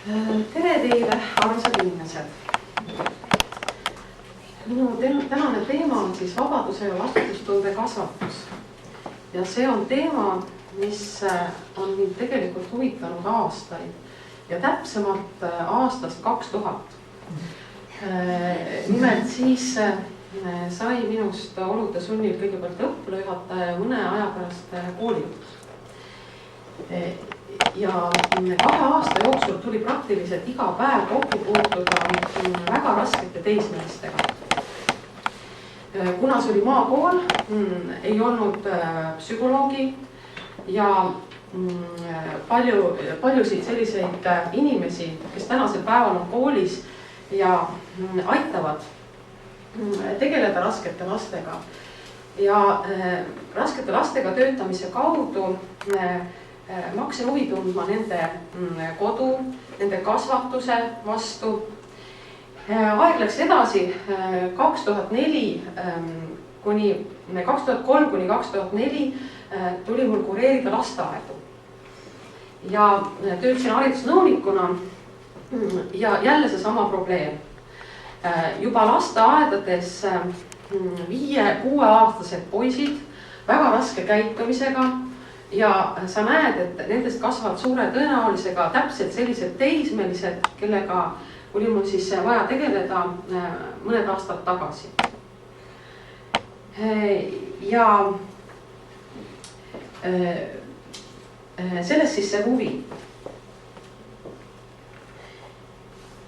Tere teile, armsad inimesed! Minu tänane teema on siis vabaduse ja vastutustunde kasvatus. Ja see on teema, mis on mind tegelikult huvitanud aastaid ja täpsemalt aastast 2000. Nimelt siis sai minust olude sunnil kõigepealt õppejuhataja ja mõne aja pärast koolijuht. Ja 2 aasta jooksul tuli praktiliselt iga päev kokku puutuda väga raskete teismelistega. Kuna see oli maakool, ei olnud psühholoogi ja paljusid selliseid inimesi, kes tänasel päeval on koolis ja aitavad tegeleda raskete lastega. Ja raskete lastega töötamise kaudu ma hakkasin huvi tundma nende kodu, nende kasvatuse vastu. Aeg läks edasi 2003 kuni 2004 tuli mul kureerida lasteaedu. Ja töötasin haridusnõunikuna ja jälle seesama probleem. Juba lasteaedades 5-6 aastased poisid väga raske käitumisega. Ja sa näed, et nendest kasvavad suure tõenäolisega täpselt sellised teismelised, kellega oli mul siis vaja tegeleda mõned aastad tagasi. Ja sellest siis see huvi.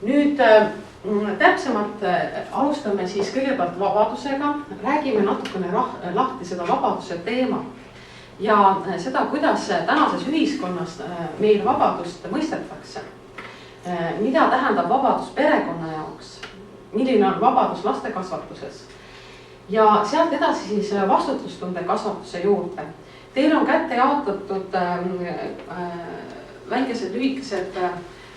Nüüd täpsemalt alustame siis kõigepealt vabadusega, räägime natukene lahti seda vabaduse teemat. Ja seda, kuidas tänases ühiskonnas meil vabadust mõistetakse, mida tähendab vabadus perekonna jaoks, milline on vabadus lastekasvatuses ja sealt edasi siis vastutustunde kasvatuse juurde. Teil on kätte jaotatud väikesed lühikesed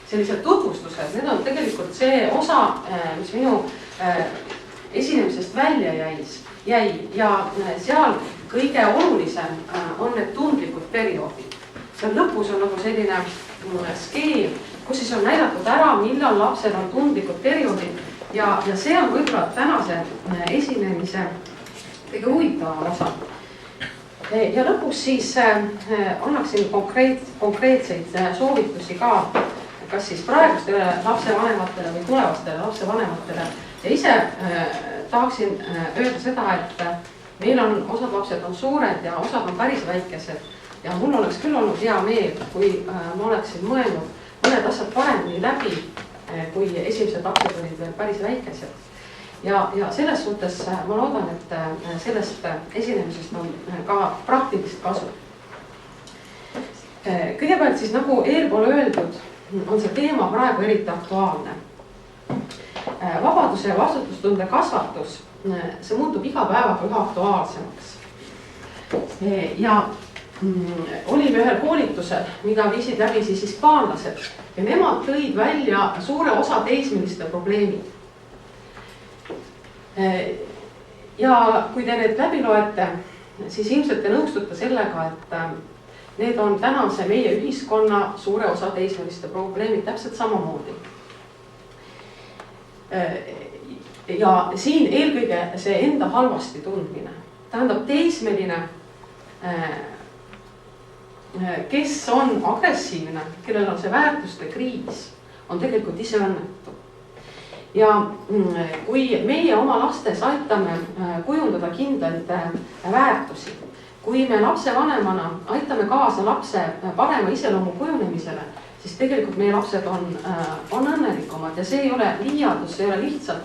sellised tutvustused, need on tegelikult see osa, mis minu esinemisest välja jäi ja seal kõige olulisem on need tundlikud perioodid. Seal lõpus on nagu selline skeem, kus siis on näidatud ära, millal lapsel on tundlikud perioodid ja see on võib-olla tänase esinemise kõige huvitavam osa. Ja lõpus siis annaksin konkreetseid soovitusi ka, kas siis praegustele lapsevanematele või tulevastele lapsevanematele ja ise tahaksin öelda seda, et meil on, osad lapsed on suured ja osad on päris väikesed ja mul oleks küll olnud hea meel, kui ma oleksin mõelnud mõned asjad paremini läbi, kui esimesed lapsed olid veel päris väikesed. Ja selles suhtes ma loodan, et sellest esinemisest on ka praktilist kasu. Kõigepealt siis nagu eelpool öeldud, on see teema praegu eriti aktuaalne. Vabaduse ja vastutustunde kasvatus, see muutub iga päevaga üha aktuaalsemaks. Ja olime ühel koolitusel, mida viisid läbi siis hispaanlased ja nemad tõid välja suure osa teismeliste probleemid. Ja kui te need läbi loete, siis ilmselt te nõustute sellega, et need on tänase meie ühiskonna suure osa teismeliste probleemid täpselt samamoodi. Ja siin eelkõige see enda halvasti tundmine. Tähendab teismeline, kes on agressiivne, kellel on see väärtuste kriis, on tegelikult ise õnnetu. Ja kui meie oma lastes aitame kujundada kindlaid väärtusi, kui me lapsevanemana aitame kaasa lapse parema iseloomu kujunemisele, siis tegelikult meie lapsed on õnnelikumad ja see ei ole liialdus, see ei ole lihtsalt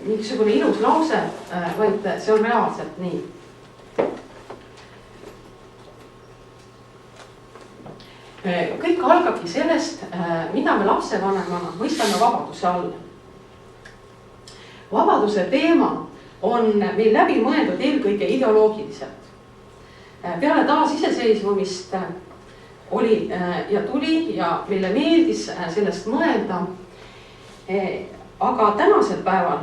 mingisugune ilus lause, vaid see on reaalselt nii. Kõik algabki sellest, mida me lapsevanemana mõistame vabaduse all. Vabaduse teema on meil läbi mõeldud eelkõige ideoloogiliselt. Peale taasiseseisvumist oli ja tuli ja meile meeldis sellest mõelda. Aga tänasel päeval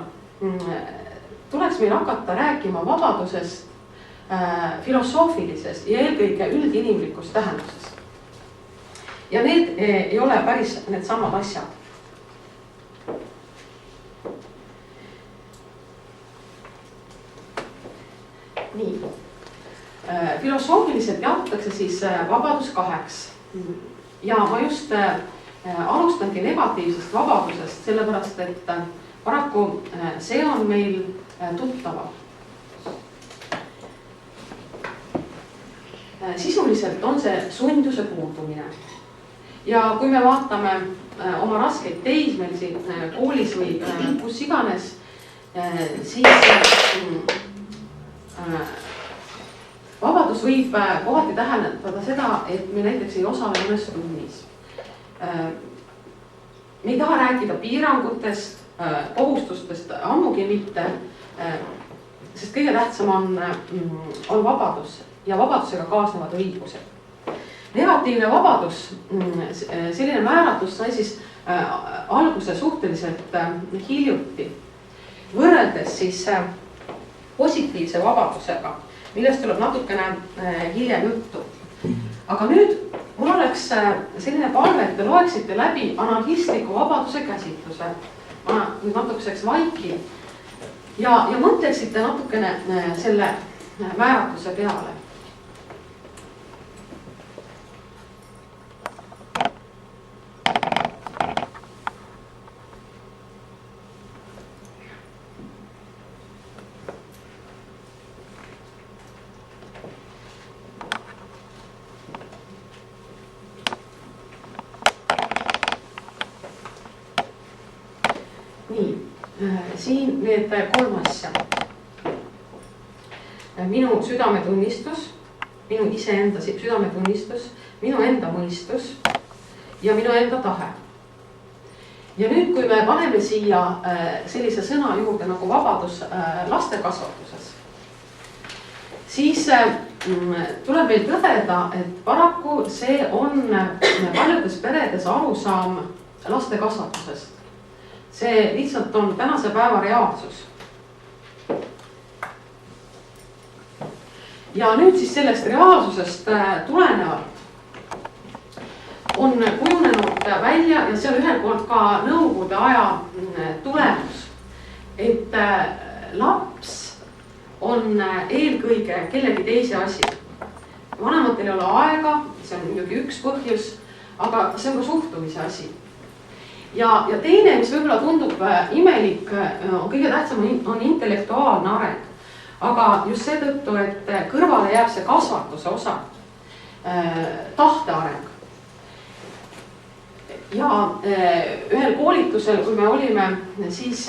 tuleks meil hakata rääkima vabadusest filosoofilisest ja eelkõige üldinimlikust tähendusest. ja need ei ole päris needsamad asjad. nii, filosoofiliselt jaotatakse siis vabadus kaheks ja ma just alustangi negatiivsest vabadusest, sellepärast et paraku see on meil tuttavam. Sisuliselt on see sunduse puudumine ja kui me vaatame oma raskeid teismelisi koolis või kus iganes, siis vabadus võib kohati tähendada seda, et me näiteks ei osale mõnes tunnis. Me ei taha rääkida piirangutest, kohustustest, ammugi mitte, sest kõige tähtsam on vabadus ja vabadusega kaasnevad õigused. Negatiivne vabadus, selline määratlus sai siis alguse suhteliselt hiljuti, võrreldes siis positiivse vabadusega, millest tuleb natukene hiljem juttu. Aga nüüd mul oleks selline palve, et te loeksite läbi anarhistliku vabaduse käsitluse. Ma nüüd natukeseks vaikin ja mõtleksite natukene selle määratluse peale. Nii, siin need 3 asja. Minu südametunnistus, minu iseenda südametunnistus, minu enda mõistus ja minu enda tahe. Ja nüüd, kui me paneme siia sellise sõna juurde nagu vabadus laste kasvatuses, siis tuleb meil tõdeda, et paraku see on paljudes peredes arusaam laste kasvatusest. See lihtsalt on tänase päeva reaalsus. Ja nüüd siis sellest reaalsusest tulenevalt on kujunenud välja ja see on ühelt poolt ka nõukogude aja tulemus, et laps on eelkõige kellegi teise asi. Vanematel ei ole aega, see on muidugi üks põhjus, aga see on ka suhtumise asi. Ja teine, mis võib-olla tundub imelik, on kõige tähtsam on intellektuaalne areng. Aga just seetõttu, et kõrvale jääb see kasvatuse osa, tahte areng. Ja ühel koolitusel, kui me olime, siis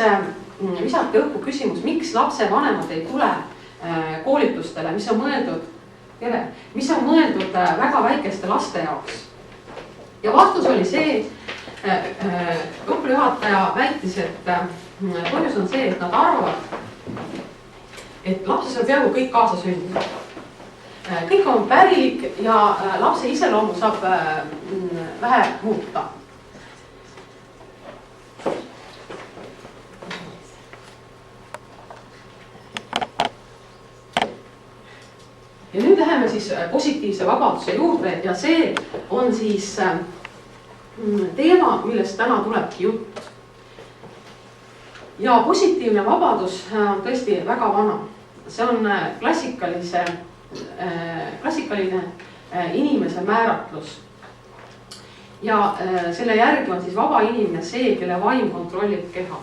visati õhku küsimus, miks lapsevanemad ei tule koolitustele, mis on mõeldud väga väikeste laste jaoks. Ja vastus oli see, õppejuhataja väitis, et põhjus on see, et nad arvavad, et lapses on peaaegu kõik kaasa sündinud. Kõik on pärilik ja lapse iseloomu saab vähe muuta. Ja nüüd läheme siis positiivse vabaduse juurde ja see on siis teema, millest täna tulebki jutt. Ja positiivne vabadus on tõesti väga vana. See on klassikaline inimese määratlus. Ja selle järgi on siis vaba inimene see, kelle vaim kontrollib keha.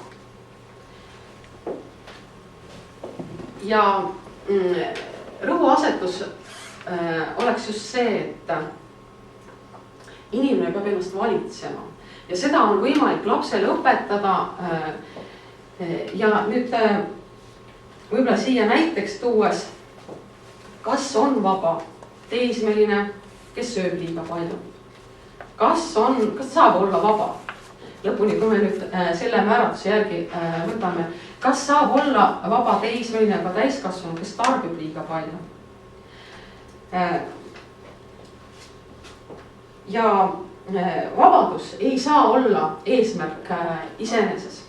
Ja rõhuasetus oleks just see, et inimene peab ennast valitsema ja seda on võimalik lapsele õpetada. Ja nüüd võib-olla siia näiteks tuues, kas on vaba teismeline, kes sööb liiga palju? Kas saab olla vaba? Lõpuni, kui me nüüd selle määratluse järgi võtame, kas saab olla vaba teismeline ka täiskasvanu, kes tarbib liiga palju? Ja vabadus ei saa olla eesmärk iseeneses.